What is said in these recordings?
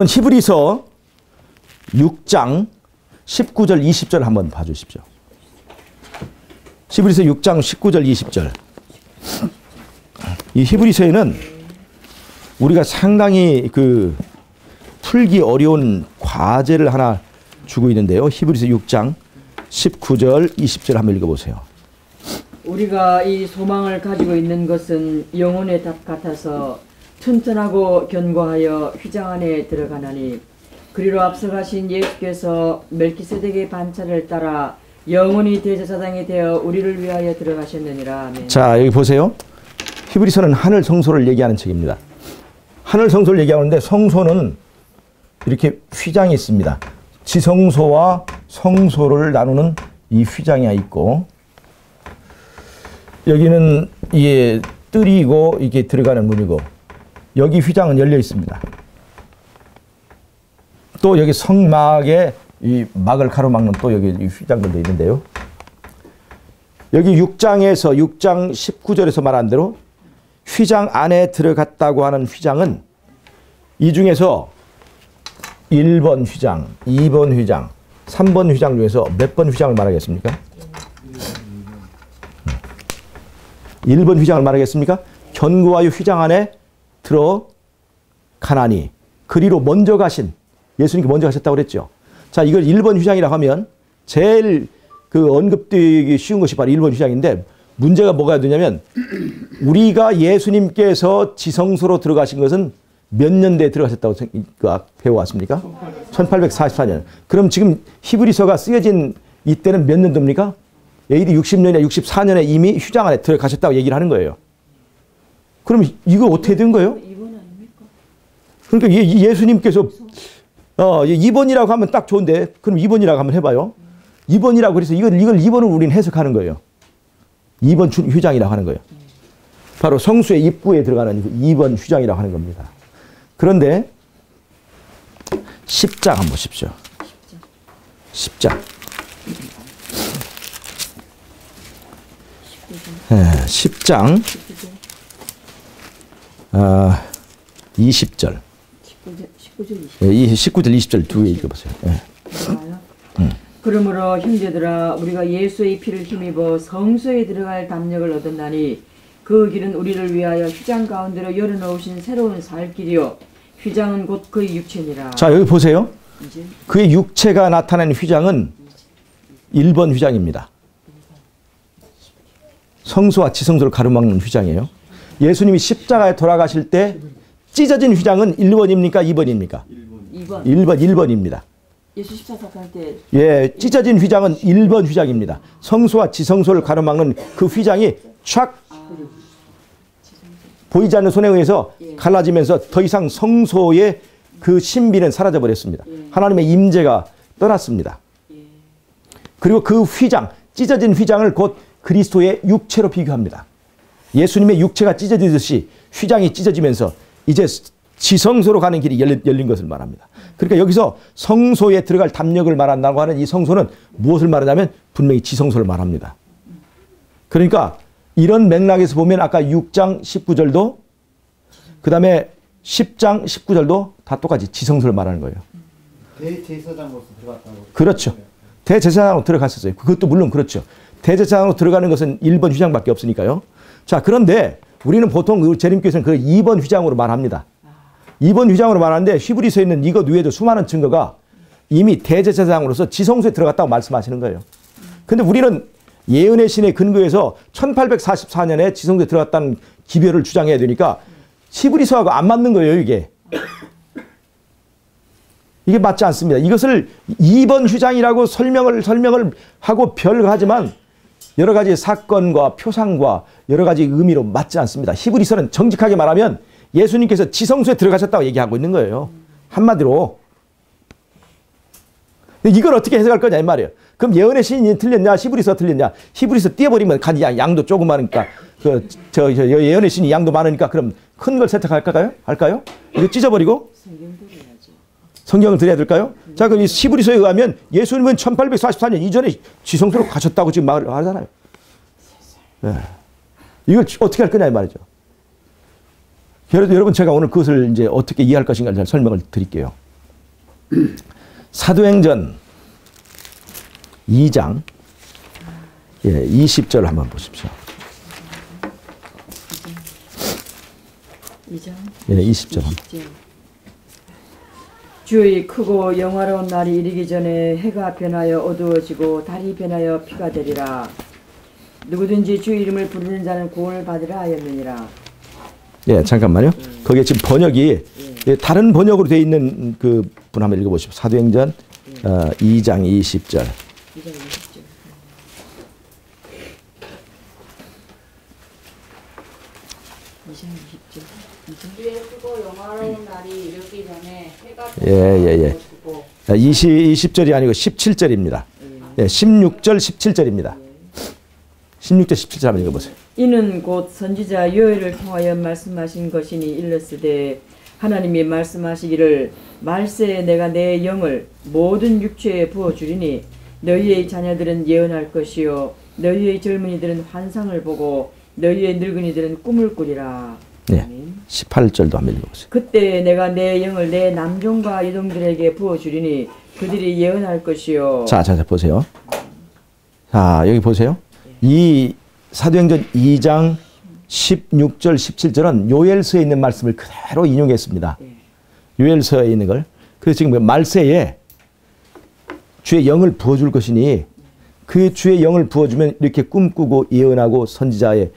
히브리서 6장 19절 20절 한번 봐주십시오. 히브리서 6장 19절 20절. 이 히브리서에는 우리가 상당히 풀기 어려운 과제를 하나 주고 있는데요. 히브리서 6장 19절 20절 한번 읽어보세요. 우리가 이 소망을 가지고 있는 것은 영혼의 답 같아서 튼튼하고 견고하여 휘장 안에 들어가나니 그리로 앞서가신 예수께서 멜기세덱의 반차를 따라 영원히 대제사장이 되어 우리를 위하여 들어가셨느니라. 아멘. 자, 여기 보세요. 히브리서는 하늘 성소를 얘기하는 책입니다. 하늘 성소를 얘기하는데 성소는 이렇게 휘장이 있습니다. 지성소와 성소를 나누는 이 휘장이 있고, 여기는 이게 뜰이고 이게 들어가는 문이고, 여기 휘장은 열려 있습니다. 또 여기 성막에 이 막을 가로막는 또 여기 휘장들도 있는데요. 여기 6장에서 6장 19절에서 말한 대로 휘장 안에 들어갔다고 하는 휘장은 이 중에서 1번 휘장, 2번 휘장, 3번 휘장 중에서 몇 번 휘장을 말하겠습니까? 1번 휘장을 말하겠습니까? 견고하여 휘장 안에 들어가나니 그리로 먼저 가신, 예수님께 먼저 가셨다고 그랬죠. 자, 이걸 1번 휘장이라고 하면 제일 언급되기 쉬운 것이 바로 1번 휘장인데, 문제가 뭐가 되냐면 우리가 예수님께서 지성소로 들어가신 것은 몇 년대에 들어가셨다고 배워왔습니까? 1844년. 그럼 지금 히브리서가 쓰여진 이때는 몇 년도입니까? AD 60년이나 64년에 이미 휘장 안에 들어가셨다고 얘기를 하는 거예요. 그럼 이거 어떻게 된 거예요? 그러니까 예수님께서 2번이라고 하면 딱 좋은데, 그럼 2번이라고 한번 해봐요. 2번이라고 그래서 이걸 2번으로 우리는 해석하는 거예요. 2번 휘장이라고 하는 거예요. 바로 성수의 입구에 들어가는 2번 휘장이라고 하는 겁니다. 그런데 10장 한번 보십시오. 10장. 10장 20절. 19절 20절 두 개 읽어보세요. 그러므로 형제들아, 우리가 예수의 피를 힘입어 성소에 들어갈 담력을 얻었나니 그 길은 우리를 위하여 휘장 가운데로 열어놓으신 새로운 살 길이요 휘장은 곧 그의 육체니라. 자, 여기 보세요. 그의 육체가 나타낸 휘장은 1번 휘장입니다. 성소와 지성소를 가로막는 휘장이에요. 예수님이 십자가에 돌아가실 때 찢어진 휘장은 1번입니까? 2번입니까? 1번입니다. 예수 십자가 때 찢어진 휘장은 1번 휘장입니다. 성소와 지성소를 가로막는 그 휘장이 촥 보이지 않는 손에 의해서 갈라지면서 더 이상 성소의 그 신비는 사라져 버렸습니다. 하나님의 임재가 떠났습니다. 그리고 그 휘장, 찢어진 휘장을 곧 그리스도의 육체로 비교합니다. 예수님의 육체가 찢어지듯이 휘장이 찢어지면서 이제 지성소로 가는 길이 열린 것을 말합니다. 그러니까 여기서 성소에 들어갈 담력을 말한다고 하는 이 성소는 무엇을 말하냐면 분명히 지성소를 말합니다. 그러니까 이런 맥락에서 보면 아까 6장 19절도 그 다음에 10장 19절도 다 똑같이 지성소를 말하는 거예요. 대제사장으로서 들어갔다고. 그렇죠. 대제사장으로 들어갔었어요. 그것도 물론 그렇죠. 대제사장으로 들어가는 것은 1번 휘장밖에 없으니까요. 자, 그런데 우리는 보통 재림교에서는 그 2번 휘장으로 말합니다. 2번 휘장으로 말하는데 히브리서에 있는 이것 외에도 수많은 증거가 이미 대제사장으로서 지성소에 들어갔다고 말씀하시는 거예요. 근데 우리는 예언의 신에 근거해서 1844년에 지성소에 들어갔다는 기별을 주장해야 되니까 히브리서하고 안 맞는 거예요, 이게. 이게 맞지 않습니다. 이것을 2번 휘장이라고 설명을 하고 별하지만 여러 가지 사건과 표상과 여러 가지 의미로 맞지 않습니다. 히브리서는 정직하게 말하면 예수님께서 지성소에 들어가셨다고 얘기하고 있는 거예요. 한마디로. 이걸 어떻게 해석할 거냐 이 말이에요. 그럼 예언의 신이 틀렸냐, 히브리서 틀렸냐? 히브리서 띄어버리면 양도 조그마하니까 예언의 신이 양도 많으니까 그럼 큰 걸 선택할까요? 할까요? 이거 찢어버리고 성경을 드려야 될까요? 자, 그럼 이 히브리서에 의하면 예수님은 1844년 이전에 지성소로 가셨다고 지금 말을 하잖아요. 이걸 어떻게 할 거냐 이 말이죠. 여러분, 제가 오늘 그것을 이제 어떻게 이해할 것인가를 설명을 드릴게요. 사도행전 2장 20절 한번 보십시오. 2장 20절. 주의 크고 영화로운 날이 이르기 전에 해가 변하여 어두워지고 달이 변하여 피가 되리라. 누구든지 주 이름을 부르는 자는 구원을 받으라 하였느니라. 잠깐만요. 거기에 지금 번역이 다른 번역으로 되어 있는 그 분 한번 읽어보십시오. 사도행전 2장 20절. 2장 20절. 주의 크고 영화로운 날이 이르기 전에 해가 예. 20절이 아니고 17절입니다. 16절 17절입니다. 16절 17절 한번 읽어보세요. 이는 곧 선지자 요엘을 통하여 말씀하신 것이니 일렀으되 하나님이 말씀하시기를 말세에 내가 내 영을 모든 육체에 부어주리니 너희의 자녀들은 예언할 것이요 너희의 젊은이들은 환상을 보고 너희의 늙은이들은 꿈을 꾸리라. 18절도 한번 읽어보세요. 그때 내가 내 영을 내 남종과 이동들에게 부어주리니 그들이 예언할 것이요. 자 보세요. 자 여기 보세요. 이 사도행전 2장 16절 17절은 요엘서에 있는 말씀을 그대로 인용했습니다. 요엘서에 있는 걸. 그래서 지금 말세에 주의 영을 부어줄 것이니 그 주의 영을 부어주면 이렇게 꿈꾸고 예언하고 선지자의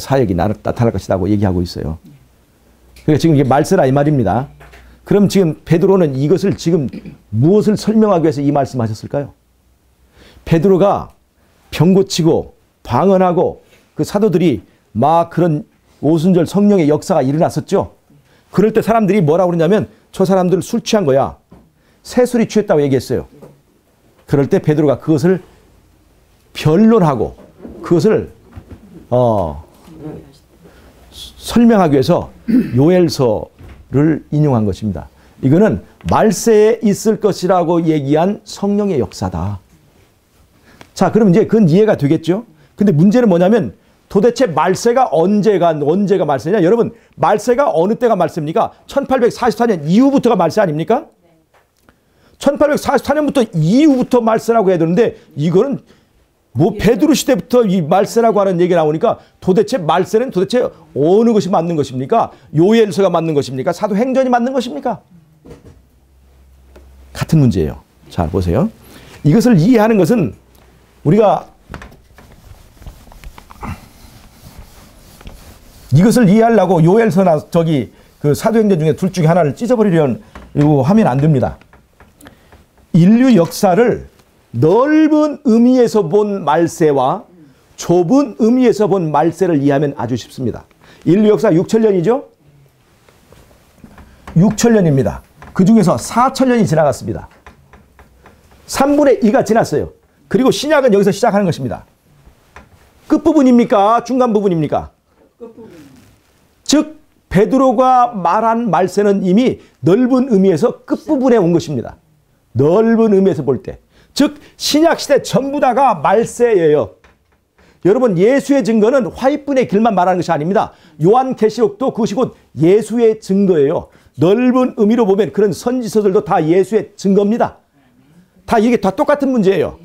사역이 나타날 것이라고 얘기하고 있어요. 그러니까 지금 이게 말세라 이 말입니다. 그럼 지금 베드로는 이것을 지금 무엇을 설명하기 위해서 이 말씀하셨을까요? 베드로가 병 고치고 방언하고 그 사도들이 막 그런 오순절 성령의 역사가 일어났었죠. 그럴 때 사람들이 뭐라고 그러냐면 저 사람들 술 취한 거야. 새술이 취했다고 얘기했어요. 그럴 때 베드로가 그것을 변론하고 그것을 설명하기 위해서 요엘서를 인용한 것입니다. 이거는 말세에 있을 것이라고 얘기한 성령의 역사다. 자, 그럼 이제 그건 이해가 되겠죠? 근데 문제는 뭐냐면 도대체 말세가 언제가 말세냐? 여러분, 말세가 어느 때가 말세입니까? 1844년 이후부터가 말세 아닙니까? 1844년부터 이후부터 말세라고 해야 되는데 이거는 뭐 베드로 시대부터 이 말세라고 하는 얘기가 나오니까 도대체 말세는 도대체 어느 것이 맞는 것입니까? 요엘서가 맞는 것입니까? 사도행전이 맞는 것입니까? 같은 문제예요. 자, 보세요. 이것을 이해하는 것은 우리가 이것을 이해하려고 요엘서나 저기 그 사도행전 중에 둘 중에 하나를 찢어버리려고 하면 안 됩니다. 인류 역사를 넓은 의미에서 본 말세와 좁은 의미에서 본 말세를 이해하면 아주 쉽습니다. 인류 역사 6천년이죠? 6천년입니다. 그 중에서 4천년이 지나갔습니다. 3분의 2가 지났어요. 그리고 신약은 여기서 시작하는 것입니다. 끝부분입니까? 중간 부분입니까? 즉 베드로가 말한 말세는 이미 넓은 의미에서 끝부분에 온 것입니다. 넓은 의미에서 볼 때. 즉 신약시대 전부 다가 말세예요. 여러분, 예수의 증거는 화이뿐의 길만 말하는 것이 아닙니다. 요한계시록도 그것이 곧 예수의 증거예요. 넓은 의미로 보면 그런 선지서들도 다 예수의 증거입니다. 다 이게 다 똑같은 문제예요.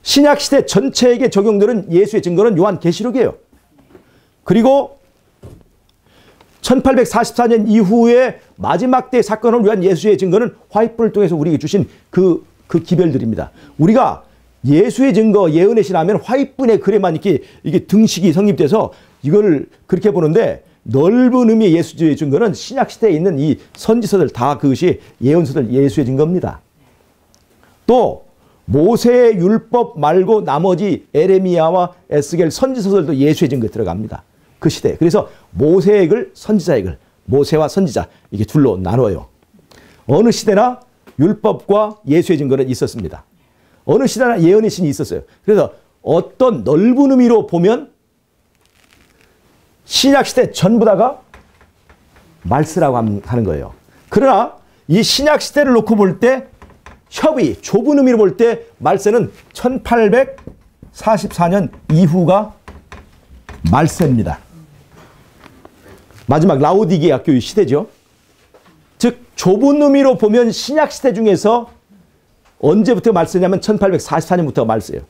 신약시대 전체에게 적용되는 예수의 증거는 요한계시록이에요. 그리고 1844년 이후에 마지막 때 사건을 위한 예수의 증거는 화이트불을 통해서 우리에게 주신 그 기별들입니다. 우리가 예수의 증거, 예언의 신하면 화이트불의 글에만 이게 등식이 성립돼서 이걸 그렇게 보는데 넓은 의미의 예수의 증거는 신약시대에 있는 이 선지서들 다 그것이 예언서들 예수의 증거입니다. 또 모세의 율법 말고 나머지 에레미야와 에스겔 선지서들도 예수의 증거에 들어갑니다. 그 시대에. 그래서 모세의 글, 선지자의 글, 모세와 선지자 이게 둘로 나눠요. 어느 시대나 율법과 예수의 증거는 있었습니다. 어느 시대나 예언의 신이 있었어요. 그래서 어떤 넓은 의미로 보면 신약시대 전부 다가 말세라고 하는 거예요. 그러나 이 신약시대를 놓고 볼 때 협의, 좁은 의미로 볼 때 말세는 1844년 이후가 말세입니다. 마지막 라오디게아 교회 시대죠. 즉 좁은 의미로 보면 신약시대 중에서 언제부터 말세냐면 1844년부터 말세예요.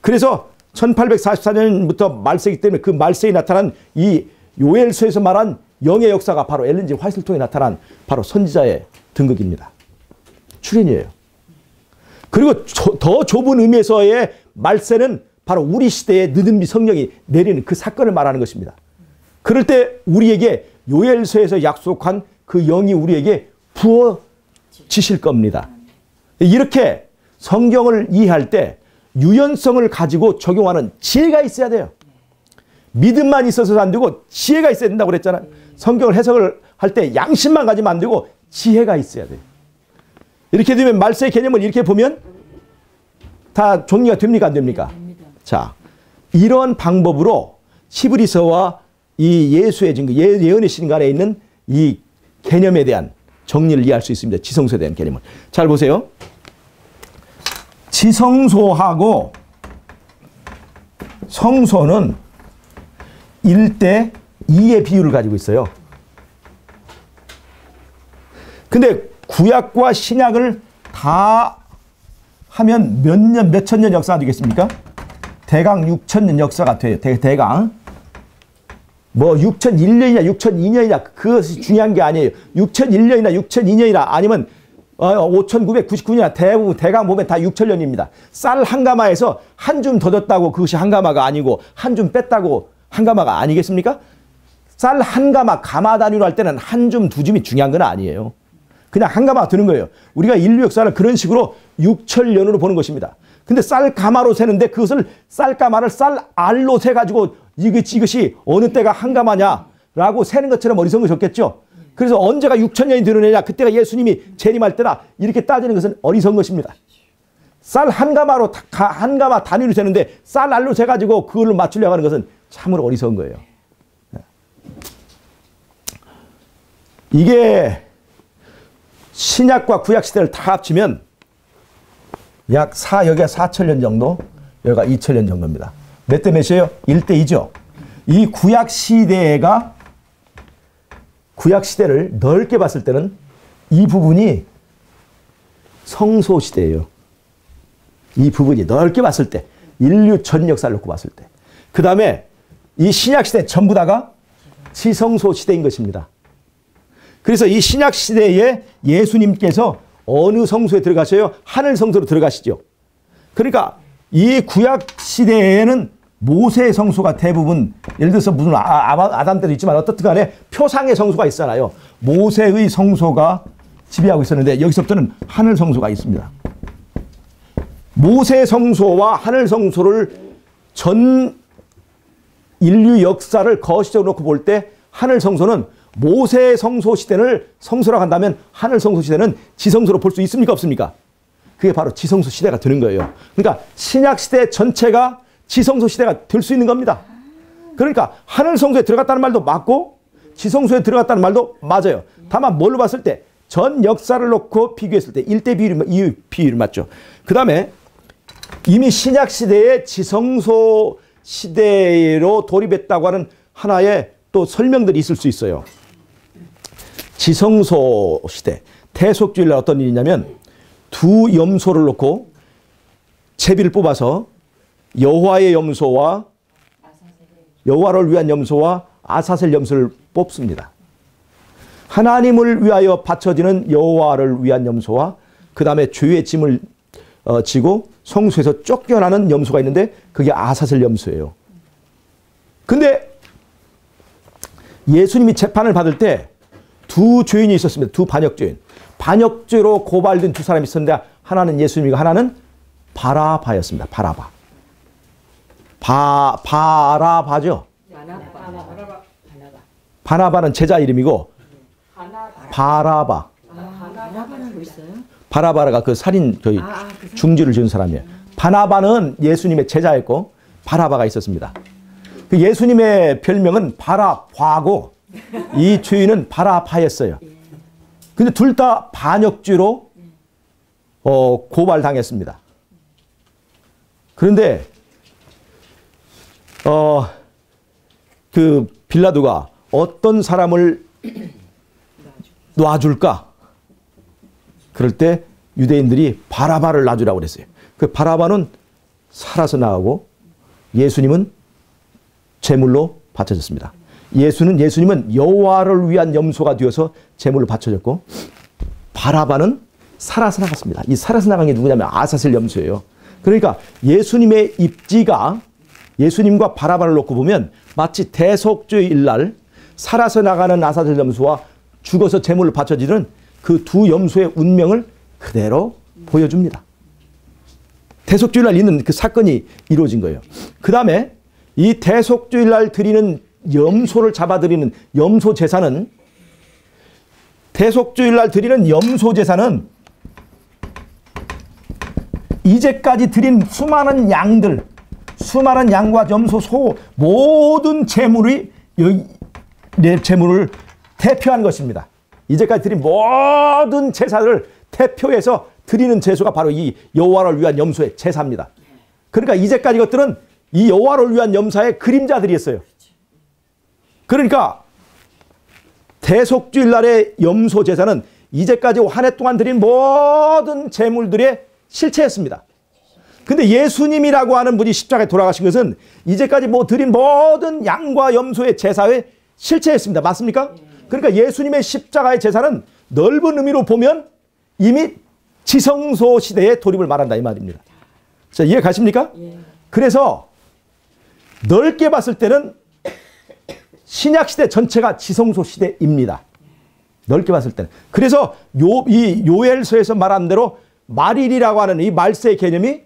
그래서 1844년부터 말세이기 때문에 그 말세에 나타난 이 요엘서에서 말한 영의 역사가 바로 엘렌 G 화이트를 통해 나타난 바로 선지자의 등극입니다. 출현이에요. 그리고 더 좁은 의미에서의 말세는 바로 우리 시대에 느든비 성령이 내리는 그 사건을 말하는 것입니다. 그럴 때 우리에게 요엘서에서 약속한 그 영이 우리에게 부어지실 겁니다. 이렇게 성경을 이해할 때 유연성을 가지고 적용하는 지혜가 있어야 돼요. 믿음만 있어서도 안 되고 지혜가 있어야 된다고 그랬잖아요. 성경을 해석을 할 때 양심만 가지면 안 되고 지혜가 있어야 돼요. 이렇게 되면 말세의 개념을 이렇게 보면 다 정리가 됩니까? 안 됩니까? 자, 이런 방법으로 히브리서와 이 예수의 증거, 예언의 신간에 있는 이 개념에 대한 정리를 이해할 수 있습니다. 지성소에 대한 개념을. 잘 보세요. 지성소하고 성소는 1대 2의 비율을 가지고 있어요. 근데 구약과 신약을 다 하면 몇천 년 역사가 되겠습니까? 대강 6,000년 역사가 돼요. 대강. 뭐 6,001년이냐 6,002년이냐 그것이 중요한 게 아니에요. 6,001년이나 6,002년이나 아니면 5,999년이나 대강 보면 다 6,000년입니다. 쌀 한 가마에서 한 줌 더 줬다고 그것이 한 가마가 아니고 한 줌 뺐다고 한 가마가 아니겠습니까? 쌀 한 가마 가마 단위로 할 때는 한 줌, 두 줌이 중요한 건 아니에요. 그냥 한 가마가 드는 거예요. 우리가 인류 역사를 그런 식으로 6,000년으로 보는 것입니다. 근데 쌀 가마로 세는데 그것을 쌀 가마를 쌀 알로 세가지고 이것이 어느 때가 한 가마냐라고 세는 것처럼 어리석으셨겠죠. 그래서 언제가 6,000년이 되느냐 그때가 예수님이 재림할 때다 이렇게 따지는 것은 어리석은 것입니다. 쌀 한 가마로 한 가마 단위로 세는데 쌀 알로 세가지고 그걸로 맞추려고 하는 것은 참으로 어리석은 거예요. 이게 신약과 구약 시대를 다 합치면 여기가 4,000년 정도, 여기가 2,000년 정도입니다. 몇 대 몇이에요? 1대 2죠. 이 구약 시대를 넓게 봤을 때는 이 부분이 성소 시대예요. 이 부분이 넓게 봤을 때, 인류 전 역사를 놓고 봤을 때. 그 다음에 이 신약 시대 전부 다가 지성소 시대인 것입니다. 그래서 이 신약 시대에 예수님께서 어느 성소에 들어가셔요? 하늘 성소로 들어가시죠. 그러니까 이 구약 시대에는 모세의 성소가 대부분 예를 들어서 무슨 아담 때도 있지만 어떻든 간에 표상의 성소가 있잖아요. 모세의 성소가 지배하고 있었는데 여기서부터는 하늘 성소가 있습니다. 모세 성소와 하늘 성소를 전 인류 역사를 거시적으로 놓고 볼 때 하늘 성소는 모세 성소 시대를 성소라고 한다면 하늘 성소 시대는 지성소로 볼 수 있습니까? 없습니까? 그게 바로 지성소 시대가 되는 거예요. 그러니까 신약 시대 전체가 지성소 시대가 될 수 있는 겁니다. 그러니까 하늘 성소에 들어갔다는 말도 맞고 지성소에 들어갔다는 말도 맞아요. 다만 뭘로 봤을 때 전 역사를 놓고 비교했을 때 1대 비율이 맞죠. 그 다음에 이미 신약 시대에 지성소 시대로 돌입했다고 하는 하나의 또 설명들이 있을 수 있어요. 지성소 시대, 태속주일날 어떤 일이냐면 두 염소를 놓고 제비를 뽑아서 여호와의 염소와 여호와를 위한 염소와 아사셀 염소를 뽑습니다. 하나님을 위하여 바쳐지는 여호와를 위한 염소와 그 다음에 죄의 짐을 지고 성소에서 쫓겨나는 염소가 있는데 그게 아사셀 염소예요. 근데 예수님이 재판을 받을 때 두 죄인이 있었습니다. 두 반역죄인. 반역죄로 고발된 두 사람이 있었는데 하나는 예수님이고 하나는 바라바였습니다. 바라바. 바라바죠. 바나바는 제자 이름이고 바라바. 바나바라고 있어요? 바라바가 그 살인 중죄를 지은 사람이에요. 바나바는 예수님의 제자였고 바라바가 있었습니다. 그 예수님의 별명은 바라바고 이 죄인은 바라바였어요. 근데 둘 다 반역죄로 고발당했습니다. 그런데 그 빌라도가 어떤 사람을 놔줄까? 그럴 때 유대인들이 바라바를 놔주라고 그랬어요. 그 바라바는 살아서 나가고 예수님은 제물로 바쳐졌습니다. 예수님은 여호와를 위한 염소가 되어서 제물로 바쳐졌고 바라바는 살아서 나갔습니다. 이 살아서 나간 게 누구냐면 아사셀 염소예요. 그러니까 예수님의 입지가 예수님과 바라바를 놓고 보면 마치 대속죄일 날 살아서 나가는 아사셀 염소와 죽어서 제물로 바쳐지는 그 두 염소의 운명을 그대로 보여줍니다. 대속죄일 날 있는 그 사건이 이루어진 거예요. 그 다음에 이 대속죄일 날 드리는 염소를 잡아드리는 염소 제사는 대속죄일 날 드리는 염소 제사는 이제까지 드린 수많은 양들, 수많은 양과 염소, 소 모든 제물이 내 제물을 대표하는 것입니다. 이제까지 드린 모든 제사를 대표해서 드리는 제소가 바로 이 여호와를 위한 염소의 제사입니다. 그러니까 이제까지 것들은 이 여호와를 위한 염소의 그림자들이었어요. 그러니까 대속주일 날의 염소 제사는 이제까지 한 해 동안 드린 모든 제물들의 실체였습니다. 근데 예수님이라고 하는 분이 십자가에 돌아가신 것은 이제까지 드린 모든 양과 염소의 제사의 실체였습니다. 맞습니까? 그러니까 예수님의 십자가의 제사는 넓은 의미로 보면 이미 지성소 시대의 돌입을 말한다 이 말입니다. 자, 이해 가십니까? 그래서 넓게 봤을 때는 신약 시대 전체가 지성소 시대입니다. 넓게 봤을 때는. 그래서 이 요엘서에서 말한 대로 말일이라고 하는 이 말세의 개념이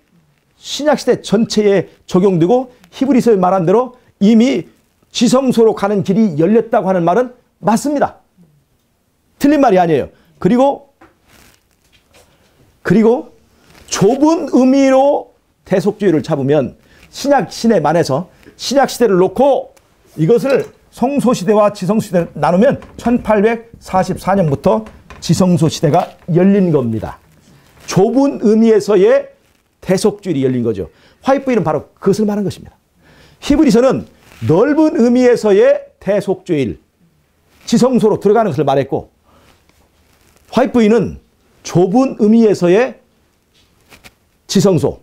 신약 시대 전체에 적용되고 히브리서에 말한 대로 이미 지성소로 가는 길이 열렸다고 하는 말은 맞습니다. 틀린 말이 아니에요. 그리고 좁은 의미로 대속주의를 잡으면 신약 시대만에서 신약 시대를 놓고 이것을 성소 시대와 지성소 시대를 나누면 1844년부터 지성소 시대가 열린 겁니다. 좁은 의미에서의 대속주일이 열린 거죠. 화이트보이는 바로 그것을 말한 것입니다. 히브리서는 넓은 의미에서의 대속주일, 지성소로 들어가는 것을 말했고 화이트보이는 좁은 의미에서의 지성소,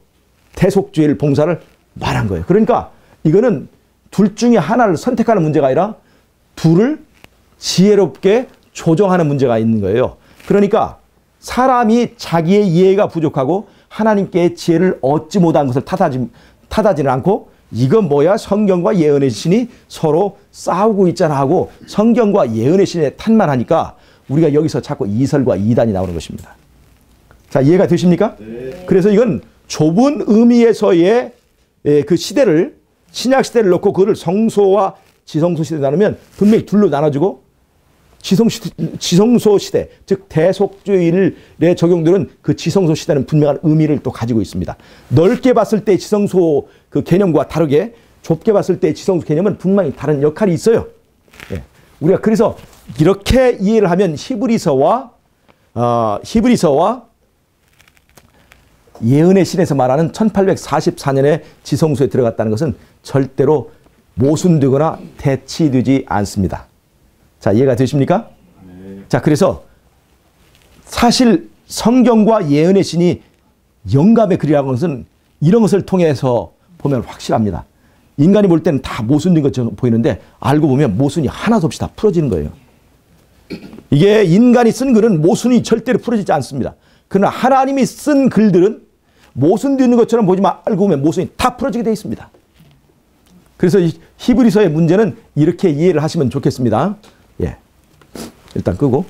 대속주일 봉사를 말한 거예요. 그러니까 이거는 둘 중에 하나를 선택하는 문제가 아니라 둘을 지혜롭게 조정하는 문제가 있는 거예요. 그러니까 사람이 자기의 이해가 부족하고 하나님께의 지혜를 얻지 못한 것을 탓하지는 않고 이건 뭐야 성경과 예언의 신이 서로 싸우고 있잖아 하고 성경과 예언의 신에 탓만 우리가 여기서 자꾸 이설과 이단이 나오는 것입니다. 자, 이해가 되십니까? 네. 그래서 이건 좁은 의미에서의 그 시대를 신약 시대를 놓고 그를 성소와 지성소 시대 나누면 분명히 둘로 나눠지고 지성소 시대, 즉 대속주일에 적용되는 그 지성소 시대는 분명한 의미를 또 가지고 있습니다. 넓게 봤을 때 지성소 그 개념과 다르게 좁게 봤을 때 지성소 개념은 분명히 다른 역할이 있어요. 예. 우리가 그래서 이렇게 이해를 하면 히브리서와 예언의 신에서 말하는 1844년에 지성소에 들어갔다는 것은 절대로 모순되거나 대치되지 않습니다. 자, 이해가 되십니까? 네. 자, 그래서 사실 성경과 예언의 신이 영감의 글이라는 것은 이런 것을 통해서 보면 확실합니다. 인간이 볼 때는 다 모순된 것처럼 보이는데 알고 보면 모순이 하나도 없이 다 풀어지는 거예요. 이게 인간이 쓴 글은 모순이 절대로 풀어지지 않습니다. 그러나 하나님이 쓴 글들은 모순되는 것처럼 보지만 알고 보면 모순이 다 풀어지게 되어 있습니다. 그래서 이 히브리서의 문제는 이렇게 이해를 하시면 좋겠습니다. 예, 일단 끄고.